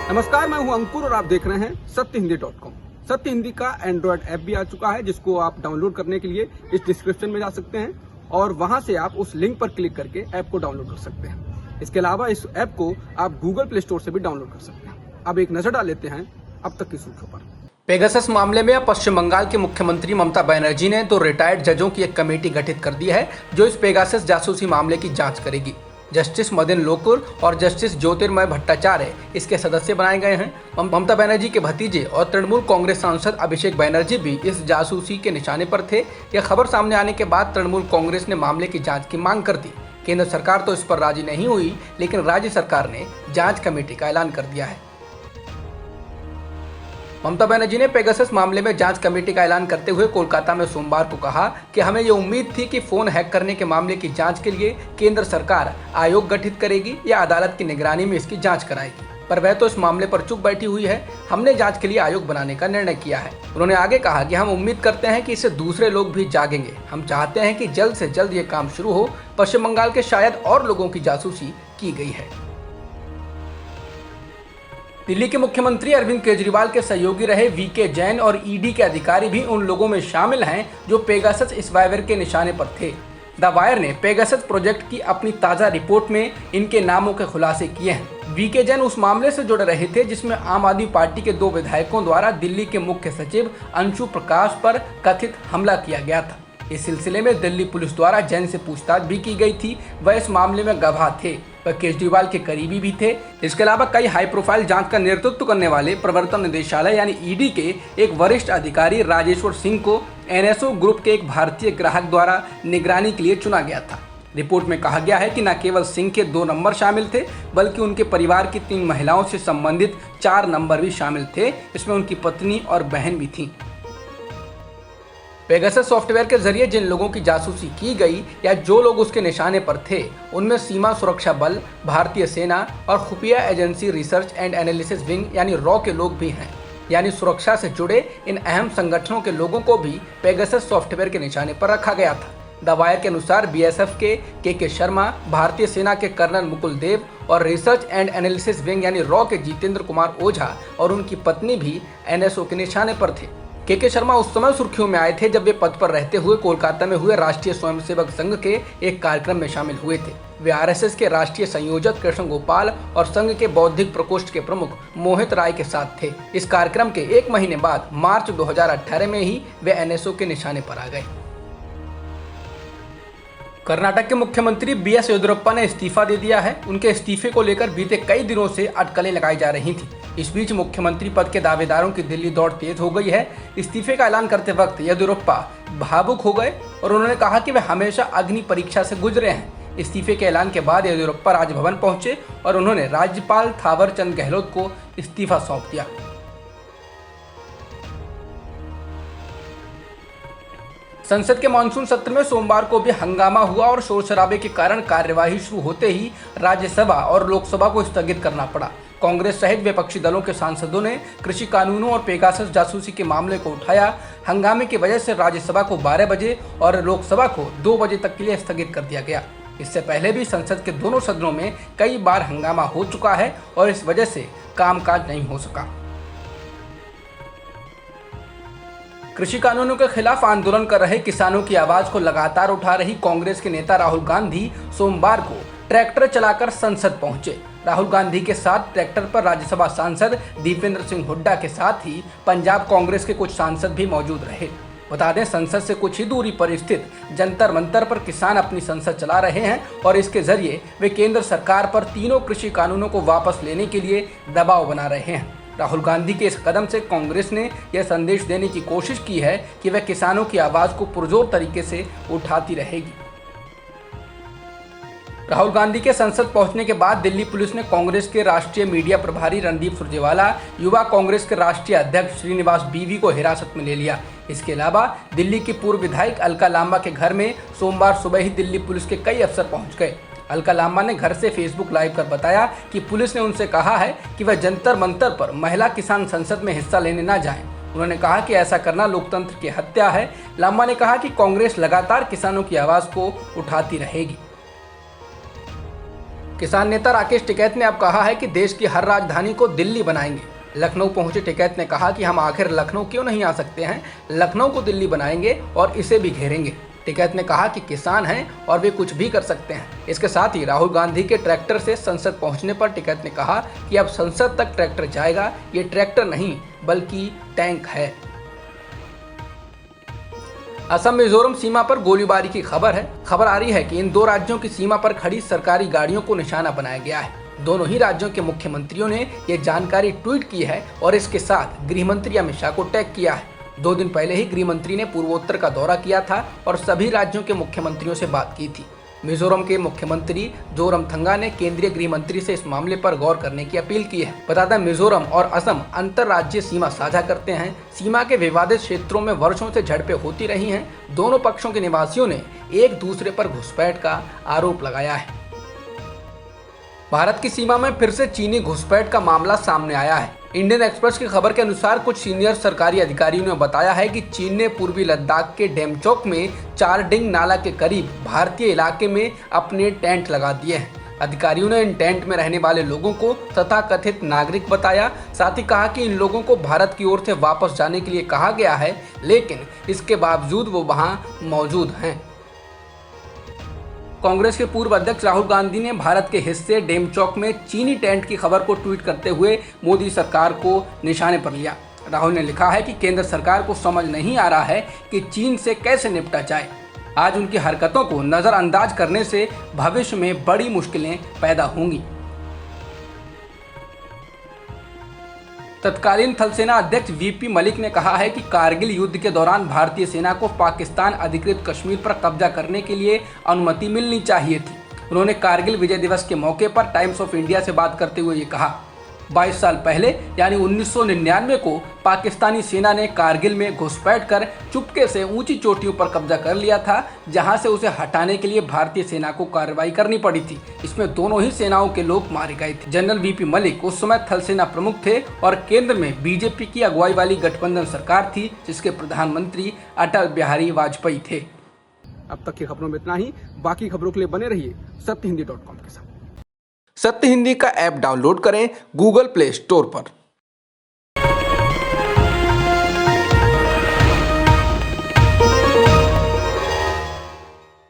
नमस्कार, मैं हूं अंकुर और आप देख रहे हैं सत्यहिंदी.com। सत्य हिंदी का एंड्रॉयड ऐप भी आ चुका है, जिसको आप डाउनलोड करने के लिए इस डिस्क्रिप्शन में जा सकते हैं और वहां से आप उस लिंक पर क्लिक करके ऐप को डाउनलोड कर सकते हैं। इसके अलावा इस ऐप को आप गूगल प्ले स्टोर से भी डाउनलोड कर सकते हैं। अब एक नजर डाल लेते हैं अब तक की सुर्खियों पर। पेगासस मामले में अब पश्चिम बंगाल की मुख्यमंत्री ममता बनर्जी ने 2 रिटायर्ड जजों की एक कमेटी गठित कर दी है, जो इस पेगासस जासूसी मामले की जांच करेगी। जस्टिस मदन लोकुर और जस्टिस ज्योतिर्मय भट्टाचार्य इसके सदस्य बनाए गए हैं। ममता बनर्जी के भतीजे और तृणमूल कांग्रेस सांसद अभिषेक बनर्जी भी इस जासूसी के निशाने पर थे। यह खबर सामने आने के बाद तृणमूल कांग्रेस ने मामले की जांच की मांग कर दी। केंद्र सरकार तो इस पर राजी नहीं हुई, लेकिन राज्य सरकार ने जांच कमेटी का ऐलान कर दिया है। ममता बनर्जी ने पेगासस मामले में जांच कमेटी का ऐलान करते हुए कोलकाता में सोमवार को कहा कि हमें ये उम्मीद थी कि फोन हैक करने के मामले की जांच के लिए केंद्र सरकार आयोग गठित करेगी या अदालत की निगरानी में इसकी जांच कराएगी, पर वह तो इस मामले पर चुप बैठी हुई है। हमने जांच के लिए आयोग बनाने का निर्णय किया है। उन्होंने आगे कहा कि हम उम्मीद करते हैं कि इससे दूसरे लोग भी जागेंगे। हम चाहते हैं कि जल्द से जल्द ये काम शुरू हो। पश्चिम बंगाल के शायद और लोगों की जासूसी की गई है। दिल्ली के मुख्यमंत्री अरविंद केजरीवाल के सहयोगी रहे वीके जैन और ईडी के अधिकारी भी उन लोगों में शामिल हैं जो पेगासस स्पाईवेयर के निशाने पर थे। द वायर ने पेगासस प्रोजेक्ट की अपनी ताज़ा रिपोर्ट में इनके नामों के खुलासे किए हैं। वीके जैन उस मामले से जुड़ रहे थे जिसमें आम आदमी पार्टी के 2 विधायकों द्वारा दिल्ली के मुख्य सचिव अंशु प्रकाश पर कथित हमला किया गया था। इस सिलसिले में दिल्ली पुलिस द्वारा जैन से पूछताछ भी की गई थी। वह इस मामले में गवाह थे, वह केजरीवाल के करीबी भी थे। इसके अलावा कई हाई प्रोफाइल जांच का नेतृत्व करने वाले प्रवर्तन निदेशालय यानी ईडी के एक वरिष्ठ अधिकारी राजेश्वर सिंह को एनएसओ ग्रुप के एक भारतीय ग्राहक द्वारा निगरानी के लिए चुना गया था। रिपोर्ट में कहा गया है कि न केवल सिंह के 2 नंबर शामिल थे, बल्कि उनके परिवार की 3 महिलाओं से संबंधित 4 नंबर भी शामिल थे। इसमें उनकी पत्नी और बहन भी थी। पेगासस सॉफ्टवेयर के जरिए जिन लोगों की जासूसी की गई या जो लोग उसके निशाने पर थे, उनमें सीमा सुरक्षा बल, भारतीय सेना और खुफिया agency research and analysis wing यानी रॉ के लोग भी हैं। यानी सुरक्षा से जुड़े इन अहम संगठनों के लोगों को भी पेगासस सॉफ्टवेयर के निशाने पर रखा गया था। द वायर के अनुसार बीएसएफ के के शर्मा, भारतीय सेना के कर्नल मुकुल देव और रिसर्च एंड एनालिसिस विंग यानी रॉ के जितेंद्र कुमार ओझा और उनकी पत्नी भी एनएसओ के निशाने पर थे। के शर्मा उस समय सुर्खियों में आए थे जब वे पद पर रहते हुए कोलकाता में हुए राष्ट्रीय स्वयंसेवक संघ के एक कार्यक्रम में शामिल हुए थे। वे आरएसएस के राष्ट्रीय संयोजक कृष्ण गोपाल और संघ के बौद्धिक प्रकोष्ठ के प्रमुख मोहित राय के साथ थे। इस कार्यक्रम के 1 महीने बाद मार्च 2018 में ही वे एनएसओ के निशाने पर आ गए। कर्नाटक के मुख्यमंत्री बीएस येदियुरप्पा ने इस्तीफा दे दिया है। उनके इस्तीफे को लेकर बीते कई दिनों से अटकलें लगाई जा रही थी। इस बीच मुख्यमंत्री पद के दावेदारों की दिल्ली दौड़ तेज हो गई है। इस्तीफे का ऐलान करते वक्त येदियुरप्पा भावुक हो गए और उन्होंने कहा कि वे हमेशा अग्नि परीक्षा से गुजरे हैं। इस्तीफे के ऐलान के बाद येदियुरप्पा राजभवन पहुंचे और उन्होंने राज्यपाल थावरचंद गहलोत को इस्तीफा सौंप दिया। संसद के मानसून सत्र में सोमवार को भी हंगामा हुआ और शोर शराबे के कारण कार्यवाही शुरू होते ही राज्यसभा और लोकसभा को स्थगित करना पड़ा। कांग्रेस सहित विपक्षी दलों के सांसदों ने कृषि कानूनों और पेगासस जासूसी के मामले को उठाया। हंगामे की वजह से राज्यसभा को 12 बजे और लोकसभा को 2 बजे तक के लिए स्थगित कर दिया गया। इससे पहले भी संसद के दोनों सदनों में कई बार हंगामा हो चुका है और इस वजह से कामकाज नहीं हो सका। कृषि कानूनों के खिलाफ आंदोलन कर रहे किसानों की आवाज को लगातार उठा रही कांग्रेस के नेता राहुल गांधी सोमवार को ट्रैक्टर चलाकर संसद पहुंचे। राहुल गांधी के साथ ट्रैक्टर पर राज्यसभा सांसद दीपेंद्र सिंह हुड्डा के साथ ही पंजाब कांग्रेस के कुछ सांसद भी मौजूद रहे। बता दें, संसद से कुछ ही दूरी पर स्थित जंतर मंतर पर किसान अपनी संसद चला रहे हैं और इसके जरिए वे केंद्र सरकार पर तीनों कृषि कानूनों को वापस लेने के लिए दबाव बना रहे हैं। राहुल गांधी के इस कदम से कांग्रेस ने यह संदेश देने की कोशिश की है कि वह किसानों की आवाज को पुरजोर तरीके से उठाती रहेगी। राहुल गांधी के संसद पहुंचने के बाद दिल्ली पुलिस ने कांग्रेस के राष्ट्रीय मीडिया प्रभारी रणदीप सुरजेवाला, युवा कांग्रेस के राष्ट्रीय अध्यक्ष श्रीनिवास बीवी को हिरासत में ले लिया। इसके अलावा दिल्ली की पूर्व विधायक अलका लांबा के घर में सोमवार सुबह ही दिल्ली पुलिस के कई अफसर पहुंच गए। अलका लांबा ने घर से फेसबुक लाइव कर बताया कि पुलिस ने उनसे कहा है कि वह जंतर मंतर पर महिला किसान संसद में हिस्सा लेने न जाएं। उन्होंने कहा कि ऐसा करना लोकतंत्र की हत्या है। लांबा ने कहा कि कांग्रेस लगातार किसानों की आवाज को उठाती रहेगी। किसान नेता राकेश टिकैत ने अब कहा है कि देश की हर राजधानी को दिल्ली बनाएंगे। लखनऊ पहुंचे टिकैत ने कहा कि हम आखिर लखनऊ क्यों नहीं आ सकते हैं, लखनऊ को दिल्ली बनाएंगे और इसे भी घेरेंगे। टिकैत ने कहा कि किसान हैं और वे कुछ भी कर सकते हैं। इसके साथ ही राहुल गांधी के ट्रैक्टर से संसद पहुंचने पर टिकैत ने कहा कि अब संसद तक ट्रैक्टर जाएगा, ये ट्रैक्टर नहीं बल्कि टैंक है। असम मिजोरम सीमा पर गोलीबारी की खबर आ रही है कि इन दो राज्यों की सीमा पर खड़ी सरकारी गाड़ियों को निशाना बनाया गया है। दोनों ही राज्यों के मुख्यमंत्रियों ने ये जानकारी ट्वीट की है और इसके साथ गृह मंत्री अमित शाह को टैग किया है। 2 दिन पहले ही गृह मंत्री ने पूर्वोत्तर का दौरा किया था और सभी राज्यों के मुख्यमंत्रियों से बात की थी। मिजोरम के मुख्यमंत्री जोरमथंगा ने केंद्रीय गृह मंत्री से इस मामले पर गौर करने की अपील की है। बता दें, मिजोरम और असम अंतर्राज्यीय सीमा साझा करते हैं। सीमा के विवादित क्षेत्रों में वर्षों से झड़पें होती रही हैं। दोनों पक्षों के निवासियों ने एक दूसरे पर घुसपैठ का आरोप लगाया है। भारत की सीमा में फिर से चीनी घुसपैठ का मामला सामने आया है। इंडियन एक्सप्रेस की खबर के अनुसार कुछ सीनियर सरकारी अधिकारियों ने बताया है कि चीन ने पूर्वी लद्दाख के डेमचौक में चारडिंग नाला के करीब भारतीय इलाके में अपने टेंट लगा दिए हैं। अधिकारियों ने इन टेंट में रहने वाले लोगों को तथाकथित नागरिक बताया। साथ ही कहा कि इन लोगों को भारत की ओर से वापस जाने के लिए कहा गया है, लेकिन इसके बावजूद वो वहां मौजूद हैं। कांग्रेस के पूर्व अध्यक्ष राहुल गांधी ने भारत के हिस्से डेमचौक में चीनी टेंट की खबर को ट्वीट करते हुए मोदी सरकार को निशाने पर लिया। राहुल ने लिखा है कि केंद्र सरकार को समझ नहीं आ रहा है कि चीन से कैसे निपटा जाए। आज उनकी हरकतों को नजरअंदाज करने से भविष्य में बड़ी मुश्किलें पैदा होंगी। तत्कालीन थल सेना अध्यक्ष वीपी मलिक ने कहा है कि कारगिल युद्ध के दौरान भारतीय सेना को पाकिस्तान अधिकृत कश्मीर पर कब्जा करने के लिए अनुमति मिलनी चाहिए थी। उन्होंने कारगिल विजय दिवस के मौके पर टाइम्स ऑफ इंडिया से बात करते हुए ये कहा, 22 साल पहले यानी 1999 को पाकिस्तानी सेना ने कारगिल में घुसपैठ कर चुपके से ऊंची चोटियों पर कब्जा कर लिया था, जहां से उसे हटाने के लिए भारतीय सेना को कार्रवाई करनी पड़ी थी। इसमें दोनों ही सेनाओं के लोग मारे गए थे। जनरल वीपी मलिक उस समय थल सेना प्रमुख थे और केंद्र में बीजेपी की अगुवाई वाली गठबंधन सरकार थी, जिसके प्रधानमंत्री अटल बिहारी वाजपेयी थे। अब तक की खबरों में इतना ही। बाकी खबरों के लिए बने रहिए सत्यहिंदी.com के साथ। सत्य हिंदी का ऐप डाउनलोड करें गूगल प्ले स्टोर पर।